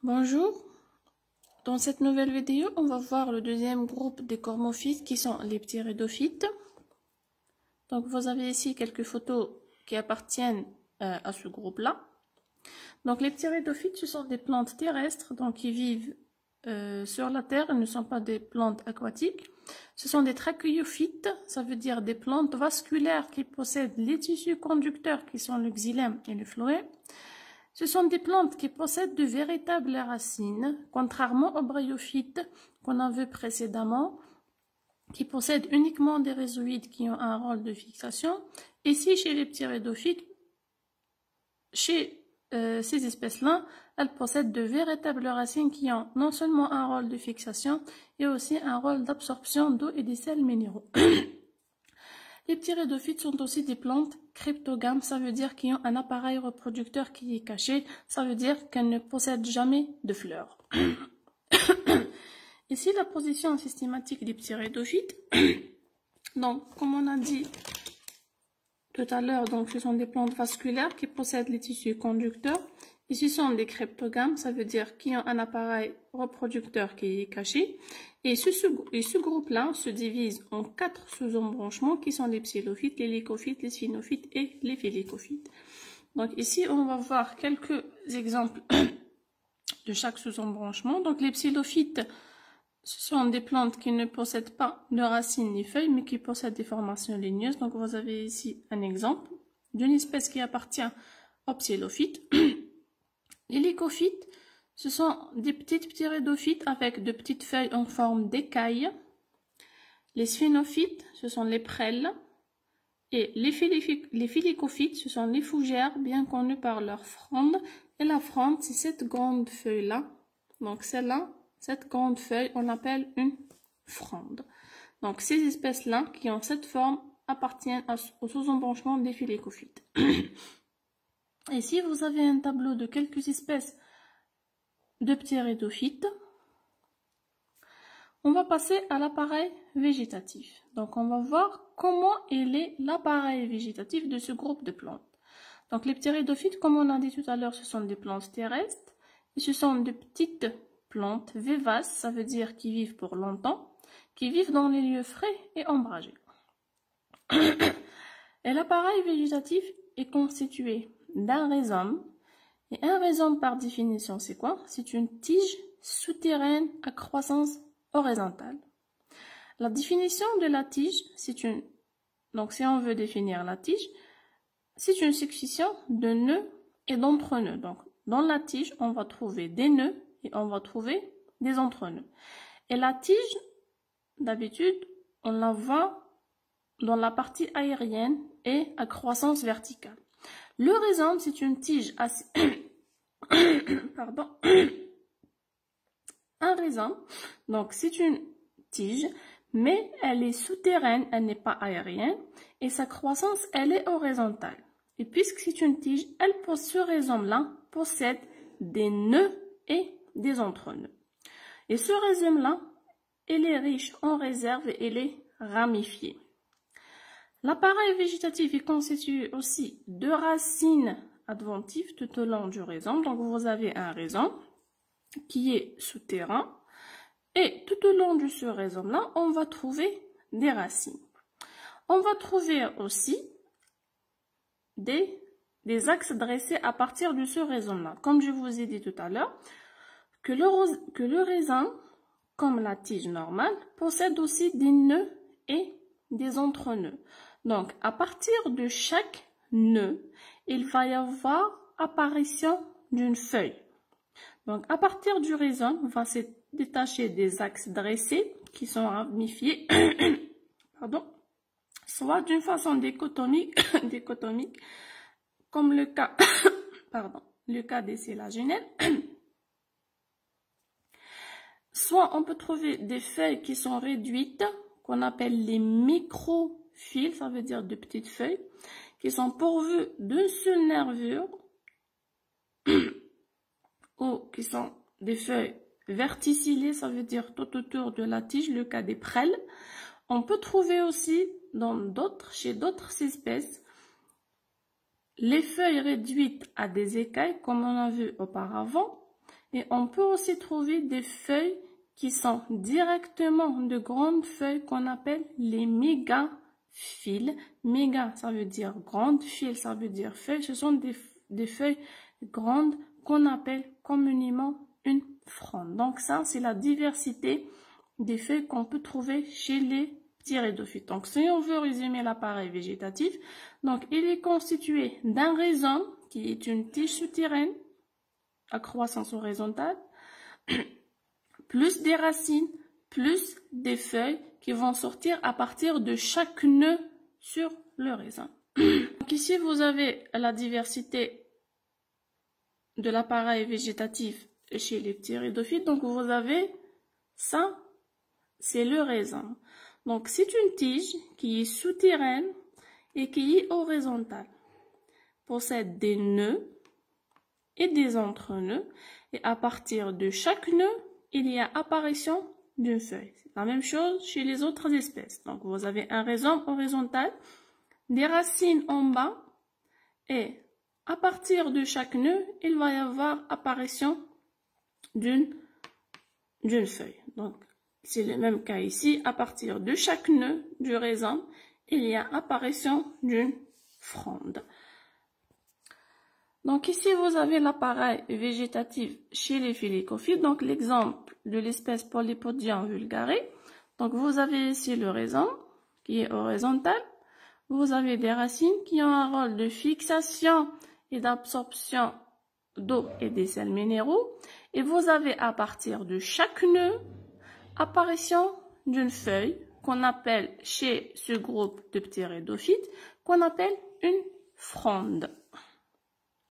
Bonjour, dans cette nouvelle vidéo, on va voir le deuxième groupe des cormophytes qui sont les ptéridophytes. Donc vous avez ici quelques photos qui appartiennent à ce groupe-là. Donc les ptéridophytes, ce sont des plantes terrestres donc qui vivent sur la terre, elles ne sont pas des plantes aquatiques. Ce sont des trachéophytes, ça veut dire des plantes vasculaires qui possèdent les tissus conducteurs qui sont le xylème et le phloème. Ce sont des plantes qui possèdent de véritables racines, contrairement aux bryophytes qu'on a vu précédemment, qui possèdent uniquement des rhizoïdes qui ont un rôle de fixation. Ici, chez les ptéridophytes, chez ces espèces-là, elles possèdent de véritables racines qui ont non seulement un rôle de fixation, et aussi un rôle d'absorption d'eau et des sels minéraux. Les ptéridophytes sont aussi des plantes cryptogames, ça veut dire qu'ils ont un appareil reproducteur qui est caché, ça veut dire qu'elles ne possèdent jamais de fleurs. Ici, la position systématique des ptéridophytes. Donc, comme on a dit tout à l'heure, donc ce sont des plantes vasculaires qui possèdent les tissus conducteurs. Ici, ce sont des cryptogames, ça veut dire qu'ils ont un appareil reproducteur qui est caché. Et ce groupe-là se divise en 4 sous-embranchements qui sont les psilophytes, les lycophytes, les sphinophytes et les phyllocophytes. Donc ici, on va voir quelques exemples de chaque sous-embranchement. Donc les psilophytes, ce sont des plantes qui ne possèdent pas de racines ni feuilles, mais qui possèdent des formations ligneuses. Donc vous avez ici un exemple d'une espèce qui appartient aux psilophytes. Les lycophytes, ce sont des petites ptéridophytes avec de petites feuilles en forme d'écailles. Les sphinophytes, ce sont les prêles. Et les phyllocophytes, ce sont les fougères, bien connues par leur fronde. Et la fronde, c'est cette grande feuille-là. Donc celle-là, cette grande feuille, on l'appelle une fronde. Donc ces espèces-là, qui ont cette forme, appartiennent au sous-embranchement des phyllocophytes. Ici, vous avez un tableau de quelques espèces de ptéridophytes. On va passer à l'appareil végétatif. Donc, on va voir comment est l'appareil végétatif de ce groupe de plantes. Donc, les ptéridophytes, comme on a dit tout à l'heure, ce sont des plantes terrestres. Et ce sont de petites plantes vivaces, ça veut dire qui vivent pour longtemps, qui vivent dans les lieux frais et ombragés. Et l'appareil végétatif est constitué d'un rhizome. Et un rhizome, par définition, c'est quoi? C'est une tige souterraine à croissance horizontale. La définition de la tige, donc si on veut définir la tige, c'est une succession de nœuds et d'entre-nœuds. Donc, dans la tige, on va trouver des nœuds et on va trouver des entre-nœuds. Et la tige, d'habitude, on la voit dans la partie aérienne et à croissance verticale. Le rhizome, c'est une tige assez... Pardon. Un rhizome, donc c'est une tige, mais elle est souterraine, elle n'est pas aérienne, et sa croissance, elle est horizontale. Et puisque c'est une tige, ce rhizome-là possède des nœuds et des entre-nœuds. Et ce rhizome-là, il est riche en réserve et il est ramifié. L'appareil végétatif est constitué aussi de racines adventives tout au long du rhizome. Donc vous avez un rhizome qui est souterrain et tout au long de ce rhizome-là, on va trouver des racines. On va trouver aussi des axes dressés à partir de ce rhizome-là. Comme je vous ai dit tout à l'heure, que le rhizome, comme la tige normale, possède aussi des nœuds et des entre-nœuds. Donc, à partir de chaque nœud, il va y avoir apparition d'une feuille. Donc, à partir du rhizome, va se détacher des axes dressés qui sont ramifiés, pardon, soit d'une façon dichotomique, comme le cas, le cas des sélaginelles. Soit on peut trouver des feuilles qui sont réduites, qu'on appelle les microphyles, ça veut dire de petites feuilles, qui sont pourvues d'une seule nervure, ou qui sont des feuilles verticillées, ça veut dire tout autour de la tige, le cas des prêles. On peut trouver aussi chez d'autres espèces les feuilles réduites à des écailles, comme on a vu auparavant, Et on peut aussi trouver des feuilles qui sont directement de grandes feuilles qu'on appelle les mégaphyles. Méga, ça veut dire grande, fil, ça veut dire feuilles. Ce sont des feuilles grandes qu'on appelle communément une fronde. Donc ça, c'est la diversité des feuilles qu'on peut trouver chez les ptéridophytes. Donc si on veut résumer l'appareil végétatif, donc il est constitué d'un rhizome qui est une tige souterraine à croissance horizontale, plus des racines, plus des feuilles qui vont sortir à partir de chaque nœud sur le rhizome. Donc ici, vous avez la diversité de l'appareil végétatif chez les ptéridophytes. Donc vous avez ça, c'est le rhizome. Donc c'est une tige qui est souterraine et qui est horizontale. Possède des nœuds et des entre-nœuds. Et à partir de chaque nœud, il y a apparition d'une feuille. C'est la même chose chez les autres espèces. Donc vous avez un rhizome horizontal, des racines en bas, et à partir de chaque nœud, il va y avoir apparition d'une feuille. Donc c'est le même cas ici. À partir de chaque nœud du rhizome, il y a apparition d'une fronde. Donc ici, vous avez l'appareil végétatif chez les phyllocophytes. Donc l'exemple de l'espèce Polypodium vulgare. Donc vous avez ici le rhizome qui est horizontal. Vous avez des racines qui ont un rôle de fixation et d'absorption d'eau et des sels minéraux. Et vous avez à partir de chaque nœud, apparition d'une feuille qu'on appelle chez ce groupe de ptéridophytes, qu'on appelle une fronde.